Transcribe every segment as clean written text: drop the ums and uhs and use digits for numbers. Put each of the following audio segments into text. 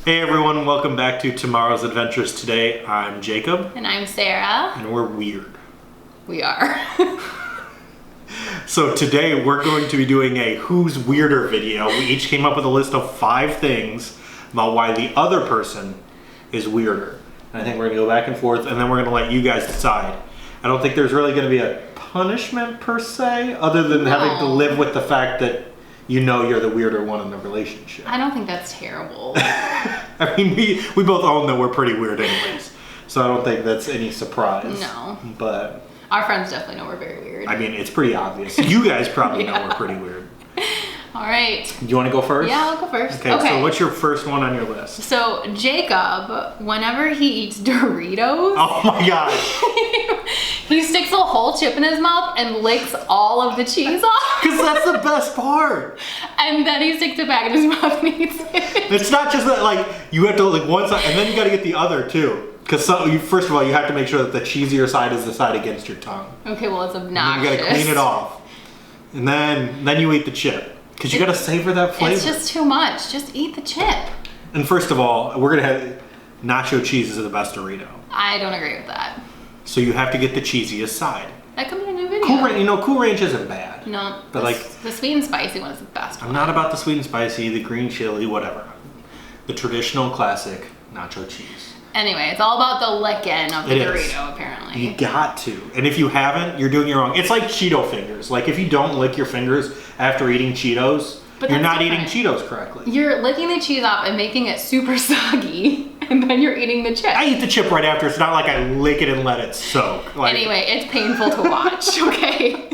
Hey everyone, welcome back to Tomorrow's Adventures. Today I'm Jacob. And I'm Sarah. And we're weird. We are. So today we're going to be doing a Who's Weirder video. We each came up with a list of 5 things about why the other person is weirder. And I think we're going to go back and forth and then we're going to let you guys decide. I don't think there's really going to be a punishment per se, other than having to live with the fact that you know you're the weirder one in the relationship. I don't think that's terrible. I mean, we both own that we're pretty weird anyways. So I don't think that's any surprise. No. But our friends definitely know we're very weird. I mean, it's pretty obvious. You guys probably know we're pretty weird. All right. You want to go first? Yeah, I'll go first. Okay, so what's your first one on your list? So Jacob, whenever he eats Doritos, Oh my gosh. he sticks a whole chip in his mouth and licks all of the cheese off. Because that's the best part. And then he sticks it back in his mouth and eats it. It's not just that, like, you have to lick one side, and then you got to get the other too. Because first of all, you have to make sure that the cheesier side is the side against your tongue. Okay, well, it's And obnoxious. you got to clean it off. And then you eat the chip. Because you got to savor that flavor. It's just too much. Just eat the chip. And first of all, we're going to have nacho cheese is the best Dorito. I don't agree with that. So you have to get the cheesiest side. That could be a new video. Cool Ranch isn't bad. No, But the sweet and spicy one is the best I'm one. not about the sweet and spicy, the green chili, whatever. The traditional classic nacho cheese. Anyway, it's all about the licking of the It Dorito, is. apparently. You got to. And if you haven't, you're doing it wrong. It's like Cheeto fingers. Like if you don't lick your fingers after eating Cheetos, But you're that's not eating different. Cheetos correctly. You're licking the cheese off and making it super soggy, and then you're eating the chip. I eat the chip right after. It's not like I lick it and let it soak. Like, Anyway, it's painful to watch, okay?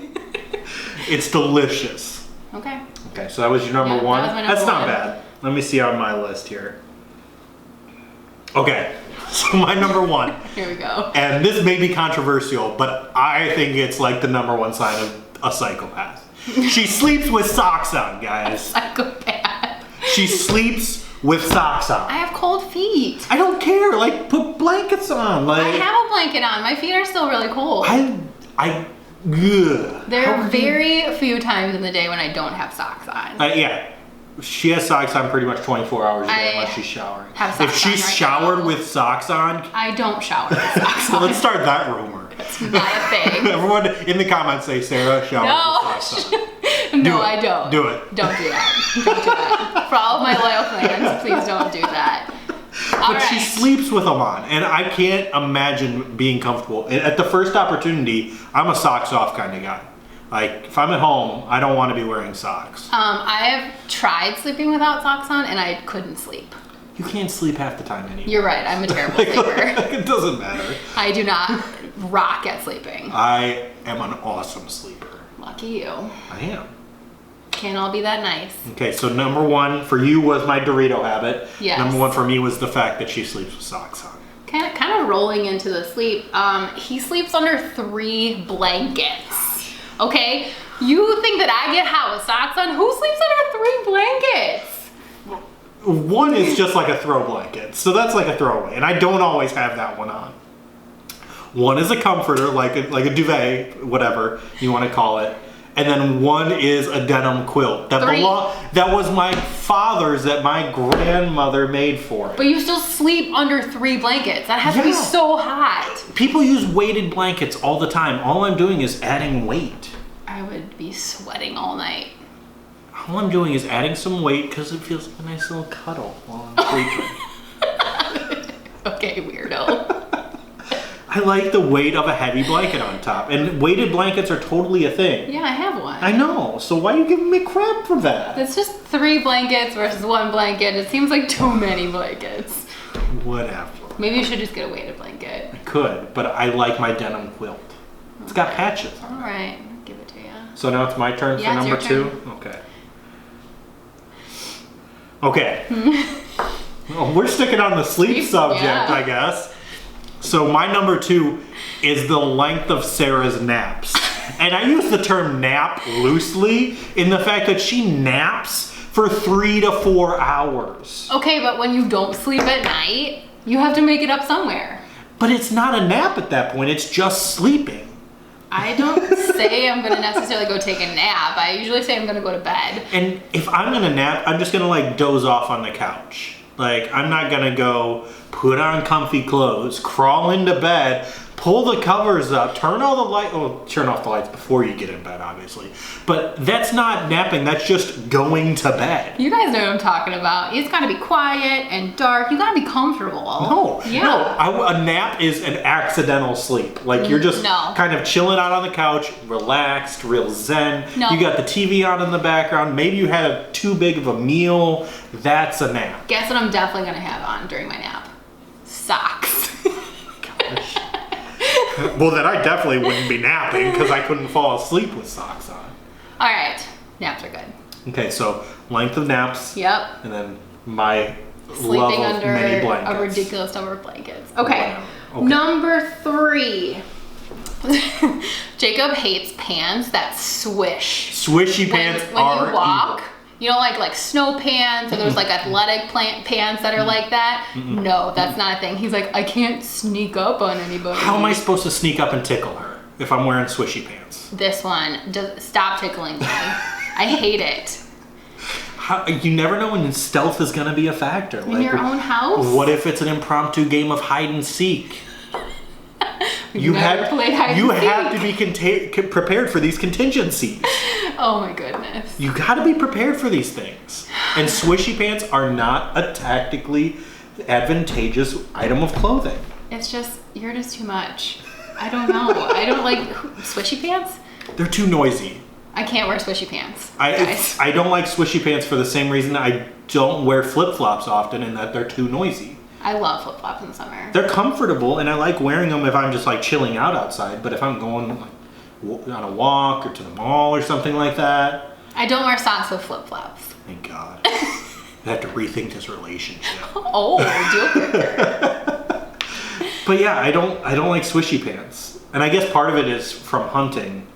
it's delicious. Okay. Okay, so that was your number Yeah, that one. was my number That's not one. bad. Let me see on my list here. Okay, so my number one, Here we go. and this may be controversial, but I think it's like the number one sign of a psychopath. She sleeps with socks on, guys. Psychopath. She sleeps with socks I on. have cold feet. I don't care. Like, put blankets on. Like, I have a blanket on. My feet are still really cold. ugh. There How are would you- very few times in the day when I don't have socks on. Yeah. She has socks on pretty much 24 hours a day I unless she's showering. have If socks she's on right showered now. with socks on, I don't shower with socks on. let's start that rumor. It's not a thing. Everyone in the comments say Sarah showers No. with socks on. No, it. I don't. Do it. Don't do that. Don't do that. For all of my loyal fans, please don't do that. All But she right. sleeps with them on, and I can't imagine being comfortable. At the first opportunity, I'm a socks off kind of guy. Like, if I'm at home, I don't want to be wearing socks. I have tried sleeping without socks on, and I couldn't sleep. You can't sleep half the time anymore. You're right. I'm a terrible sleeper. It doesn't matter. I do not rock at sleeping. I am an awesome sleeper. Lucky you. I am. Can't all be that nice. Okay, so number one for you was my Dorito habit. Yes. Number one for me was the fact that she sleeps with socks on. Kind of rolling into the sleep. He sleeps under 3 blankets. Okay? You think that I get hot with socks on? Who sleeps under 3 blankets? One is just like a throw blanket, so that's like a throwaway, and I don't always have that one on. One is a comforter, like a duvet, whatever you want to call it, and then one is a denim quilt that 3. that was my father's that my grandmother made for me. But you still sleep under 3 blankets. That has to be Yeah. so hot. People use weighted blankets all the time. All I'm doing is adding weight. I would be sweating all night. All I'm doing is adding some weight because it feels like a nice little cuddle while I'm sleeping. Okay, weirdo. I like the weight of a heavy blanket on top. And weighted blankets are totally a thing. Yeah, I have one. I know. So why are you giving me crap for that? It's just 3 blankets versus 1 blanket. It seems like too many blankets. Whatever. Maybe you should just get a weighted blanket. I could, but I like my denim quilt. It's got patches on it. All right, I'll give it to you. So now it's my turn Yeah, for it's number your 2? Okay. Okay. Well, we're sticking on the sleep subject, Yeah. I guess. So my number 2 is the length of Sarah's naps. And I use the term nap loosely in the fact that she naps for 3 to 4 hours. Okay, but when you don't sleep at night, you have to make it up somewhere. But it's not a nap at that point, it's just sleeping. I don't say I'm gonna necessarily go take a nap. I usually say I'm gonna go to bed. And if I'm gonna nap, I'm just gonna like doze off on the couch. Like, I'm not gonna go put on comfy clothes, crawl into bed, pull the covers up, turn all the light. Well, turn off the lights before you get in bed, obviously. But that's not napping. That's just going to bed. You guys know what I'm talking about. It's got to be quiet and dark. You got to be comfortable. No, Yeah. no. A nap is an accidental sleep. Like, you're just No. kind of chilling out on the couch, relaxed, real zen. No. You got the TV on in the background. Maybe you had too big of a meal. That's a nap. Guess what I'm definitely going to have on during my nap? Socks. Well, then I definitely wouldn't be napping because I couldn't fall asleep with socks on. All right. Naps are good. Okay, so length of naps. Yep. And then my love Sleeping of under many blankets. a ridiculous number of blankets. Okay. Wow. Okay. Number 3. Jacob hates pants that swish. Swishy pants when are you walk. evil. You know, like snow pants, or there's like athletic pants that are like that. No, that's not a thing. He's like, I can't sneak up on anybody. How am I supposed to sneak up and tickle her if I'm wearing swishy pants? This one, stop tickling me. I hate it. You never know when stealth is going to be a factor. In your own house? What if it's an impromptu game of hide and seek? You never played hide you and have to seek. be prepared for these contingencies. Oh my goodness. You got to be prepared for these things. And swishy pants are not a tactically advantageous item of clothing. It's just, you're just too much. I don't know. I don't like swishy pants. They're too noisy. I can't wear swishy pants. guys. I don't like swishy pants for the same reason I don't wear flip-flops often, in that they're too noisy. I love flip-flops in the summer. They're comfortable, and I like wearing them if I'm just like chilling out outside. But if I'm going like on a walk or to the mall or something like that, I don't wear socks with flip-flops. thank God. I have to rethink this relationship. Oh, deal breaker. But yeah, I don't like swishy pants, and I guess part of it is from hunting.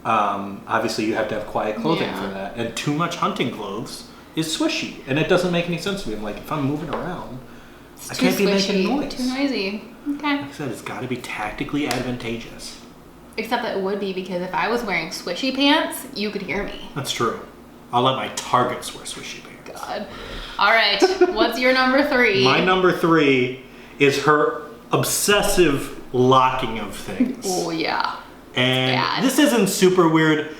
Obviously, you have to have quiet clothing Yeah. for that, and too much hunting clothes is swishy, and it doesn't make any sense to me. I'm like, if I'm moving around, I Too can't be swishy, making noise. Too noisy. Okay. Like I said, it's got to be tactically advantageous. Except that it would be, because if I was wearing swishy pants, you could hear me. That's true. I'll let my targets wear swishy pants. God. All right. What's your number 3? My number 3 is her obsessive locking of things. Oh yeah. And Bad. this isn't super weird,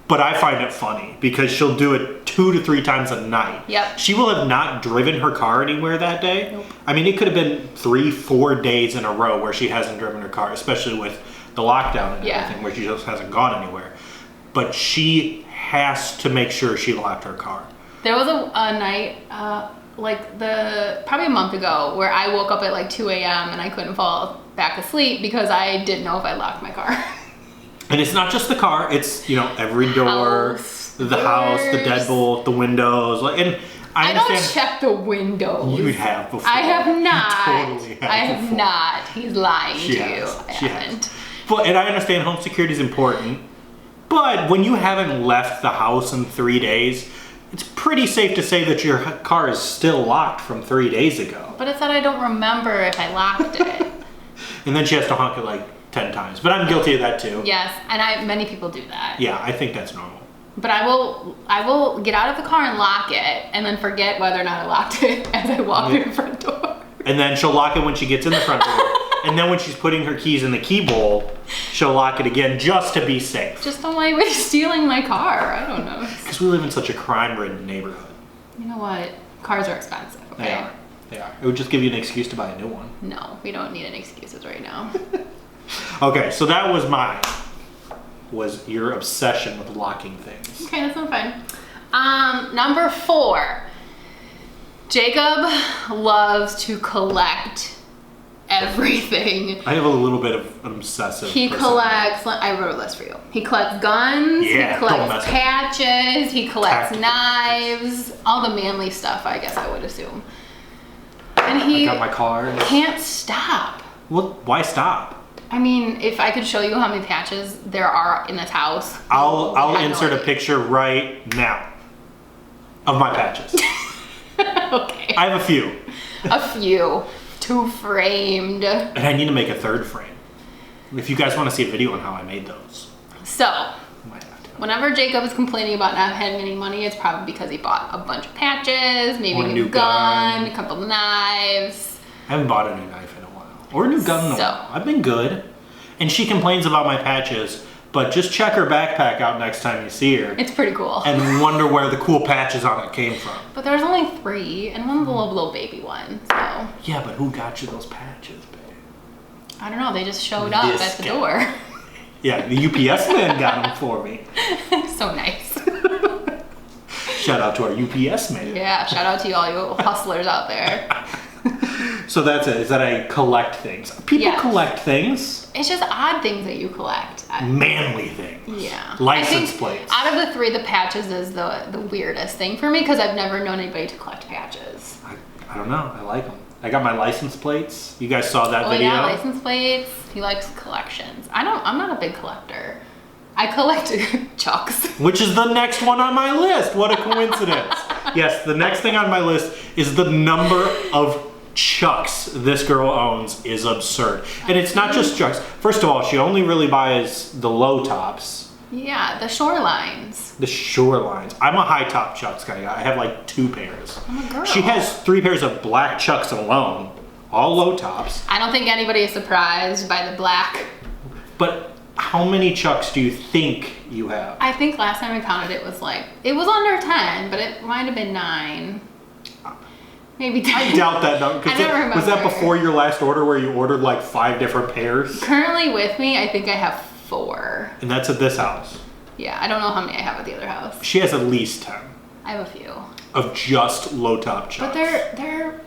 but I find it funny because she'll do it 2 to 3 times a night. Yep. She will have not driven her car anywhere that day. Nope. I mean, it could have been 3-4 days in a row where she hasn't driven her car, especially with the lockdown and Yeah. everything, where she just hasn't gone anywhere. But she has to make sure she locked her car. There was a night, probably a month ago, where I woke up at like 2 a.m. and I couldn't fall back asleep because I didn't know if I locked my car. And it's not just the car; it's every door, House, the house, the doors. deadbolt, the windows. And I don't understand check the windows. you have before. I have not. You totally have I have before. not. He's lying She to has. you. I She haven't. has. But and I understand home security is important, but when you haven't left the house in 3 days, it's pretty safe to say that your car is still locked from 3 days ago. But it's that I don't remember if I locked it. And then she has to honk it like 10 times. But I'm guilty of that too. Yes, and many people do that. Yeah, I think that's normal. But I will get out of the car and lock it, and then forget whether or not I locked it as I walk through the front door. And then she'll lock it when she gets in the front door. And then when she's putting her keys in the key bowl, she'll lock it again just to be safe. Just don't like stealing my car. I don't know. Because we live in such a crime-ridden neighborhood. You know what? Cars are expensive. Okay. They are. They are. It would just give you an excuse to buy a new one. No, we don't need any excuses right now. Okay, so that was mine. Was your obsession with locking things. Okay, that's not fun. Number 4. Jacob loves to collect everything. I have a little bit of an obsessive He personality. collects, I wrote a list for you. He collects guns, Yeah, he don't collects mess with patches, he collects Tactical knives, all the manly stuff, I guess I would assume. And I he got my card. can't stop. Well, why stop? I mean, if I could show you how many patches there are in this house. I'll I have no insert a idea. picture right now of my patches. Okay. I have a few. A few. 2 framed. And I need to make a 3rd frame. If you guys want to see a video on how I made those, So, I might have to. whenever Jacob is complaining about not having any money, it's probably because he bought a bunch of patches, maybe Or a new gun, a couple of knives. I haven't bought a new knife in a while. Or a new gun in a So- while. I've been good. And she complains about my patches, but just check her backpack out next time you see her. It's pretty cool. And wonder where the cool patches on it came from. But there's only 3, and one's a little baby one, so Yeah, but who got you those patches, babe? I don't know. They just showed up This at the guy. door. Yeah, the UPS man got them for me. So nice. Shout out to our UPS man. Yeah, shout out to you all you hustlers out there. So that's it. Is that I collect things? People Yes. collect things. It's just odd things that you collect. Manly things. Yeah. License I think plates. Out of the 3, the patches is the weirdest thing for me because I've never known anybody to collect patches. I don't know. I like them. I got my license plates. You guys saw that Oh video? yeah, license plates. He likes collections. I'm not a big collector. I collect chucks. Which is the next one on my list. What a coincidence. Yes, the next thing on my list is the number of chucks this girl owns is absurd. And it's not just chucks. First of all, she only really buys the low tops, Yeah, the shorelines. the shorelines. I'm a high top chucks kind of guy. I have like 2 pairs. I'm a girl. She has 3 pairs of black chucks alone, all low tops. I don't think anybody is surprised by the black. But how many chucks do you think you have? I think last time I counted it was under 10, but it might have been 9. Maybe 10. I doubt that number. I don't Was that remember. before your last order where you ordered like 5 different pairs? Currently with me, I think I have 4. And that's at this house. Yeah, I don't know how many I have at the other house. She has at least 10 I have a few. of just low top chucks. But they're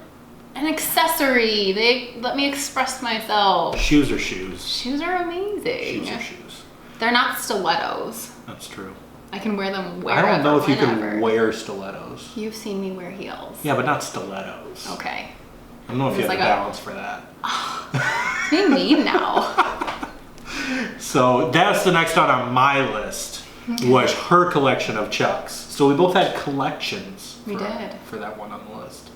an accessory. They let me express myself. Shoes are shoes. Shoes are amazing. Shoes are shoes. They're not stilettos. That's true. I can wear them I wherever, don't know if you whenever. can wear stilettos. You've seen me wear heels. Yeah, but not stilettos. Okay. I don't know if you It's have like the a- balance for that. What do you mean now? So that's the next one on my list was her collection of chucks. So we both had collections. We did. For that one on the list.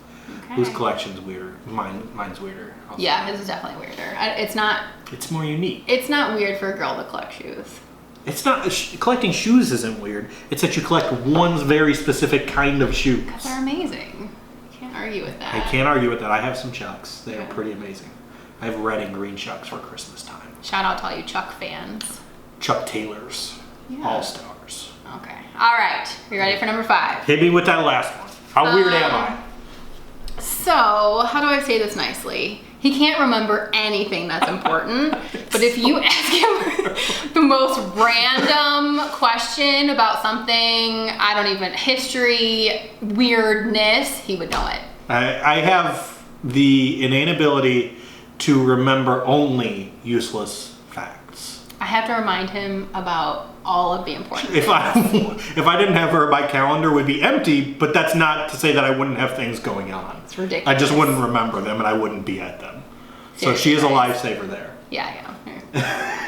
Okay. Whose collection's weirder? Mine's weirder. Also. Yeah, his is definitely weirder. It's not It's more unique. weird for a girl to collect shoes. It's not collecting shoes isn't weird. It's that you collect one very specific kind of shoes. They're amazing. Can't argue with that. I can't argue with that. I have some chucks. They are Yeah. pretty amazing. I have red and green chucks for Christmas time. Shout out to all you Chuck fans. Chuck Taylors, Yeah. All Stars. Okay. All right. You ready for number 5? Hit me with that last one. How weird am I? So, how do I say this nicely? He can't remember anything that's important, but if you ask him the most random question about something, I don't even, history, weirdness, he would know it. I have the innate ability to remember only useless facts. I have to remind him about all of the important If things. I didn't have her, my calendar would be empty. But that's not to say that I wouldn't have things going on. It's ridiculous. I just wouldn't remember them, and I wouldn't be at them. So Seriously, she is a guys. lifesaver there. Yeah, yeah.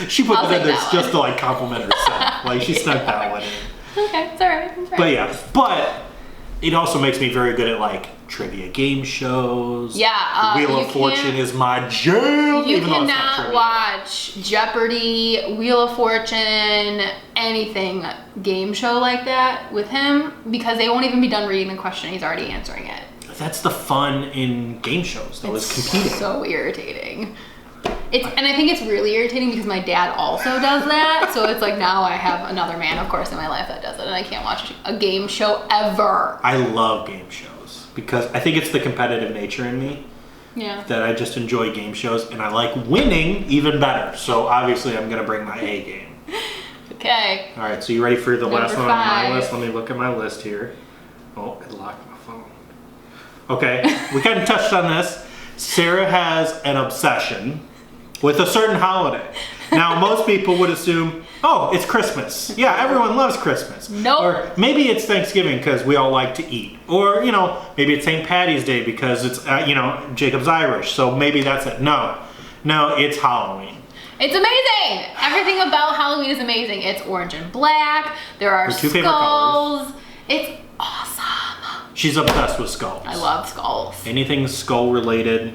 She put I'll that in take there that just one. to like compliment herself. Like she snuck that one in. Okay, it's all right. It's all right. But yeah, but it also makes me very good at like trivia game shows. Yeah, Wheel you of Fortune can't- is my jam. You even though it's not cannot trivia. watch Jeopardy, Wheel of Fortune, anything game show like that with him because they won't even be done reading the question. He's already answering it. That's the fun in game shows, though, is competing. So irritating. And I think it's really irritating because my dad also does that. So it's like now I have another man, of course, in my life that does it, and I can't watch a game show ever. I love game shows because I think it's the competitive nature in me Yeah. that I just enjoy game shows, and I like winning even better. So obviously, I'm gonna bring my A game. Okay. All right, so you ready for the last Number one on my 5. list? Let me look at my list here. Oh, it locked my phone. Okay, we kind of touched on this. Sarah has an obsession with a certain holiday. Now, most people would assume, oh, it's Christmas. Yeah, everyone loves Christmas. Nope. Or maybe it's Thanksgiving because we all like to eat. Or, you know, maybe it's St. Patty's Day because it's, you know, Jacob's Irish. So maybe that's it. No, it's Halloween. It's amazing. Everything about Halloween is amazing. It's orange and black. There are Your two favorite skulls. It's awesome. She's obsessed with skulls. I love skulls. Anything skull related,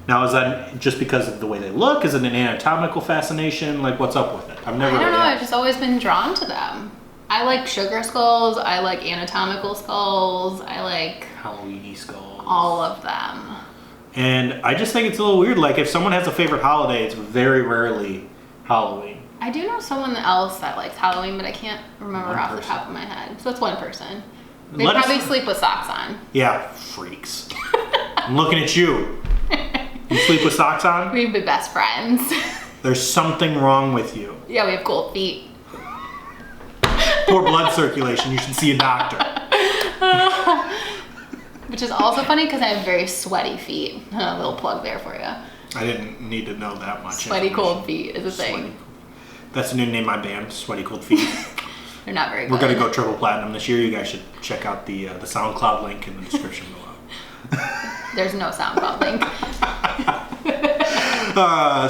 Now, is that just because of the way they look? Is it an anatomical fascination? Like, what's up with it? I've never I don't really know. I've asked. just always been drawn to them. I like sugar skulls. I like anatomical skulls. I like Halloween skulls. all of them. And I just think it's a little weird. Like, if someone has a favorite holiday, it's very rarely Halloween. I do know someone else that likes Halloween, but I can't remember One off the person. top of my head. So it's one person. They Let us- probably sleep with socks on. Yeah, freaks. I'm looking at you. You sleep with socks on? We'd be best friends. There's something wrong with you. Yeah, we have cold feet. Poor blood circulation. You should see a doctor. Which is also funny because I have very sweaty feet. A little plug there for you. I didn't need to know that much. Sweaty information. cold feet is a thing. Sweaty. That's the new name of my band, Sweaty Cold Feet. They're not very good. We're gonna go triple platinum this year. You guys should check out the SoundCloud link in the description below. There's no SoundCloud link.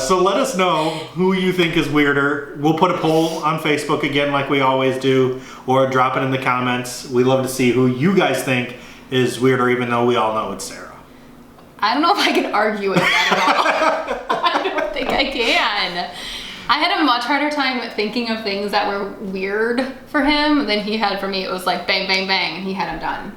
So let us know who you think is weirder. We'll put a poll on Facebook again like we always do, or drop it in the comments. We love to see who you guys think is weirder, even though we all know it's Sarah. I don't know if I can argue with that at all. I don't think I can. I had a much harder time thinking of things that were weird for him than he had for me. It was like bang, bang, bang, and he had them done.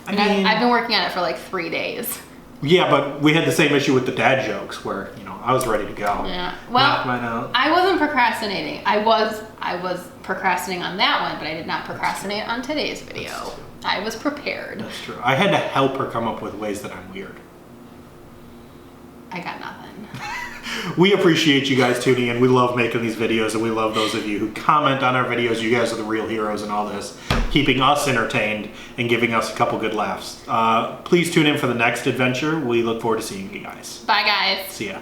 And I've been working on it for like 3 days. Yeah, but we had the same issue with the dad jokes where, I was ready to go. Yeah. Well, Knock mine out. I wasn't procrastinating. I was procrastinating on that one, but I did not procrastinate on today's video. I was prepared. That's true. I had to help her come up with ways that I'm weird. I got nothing. We appreciate you guys tuning in. We love making these videos, and we love those of you who comment on our videos. You guys are the real heroes in all this, keeping us entertained and giving us a couple good laughs. Please tune in for the next adventure. We look forward to seeing you guys. Bye, guys. See ya.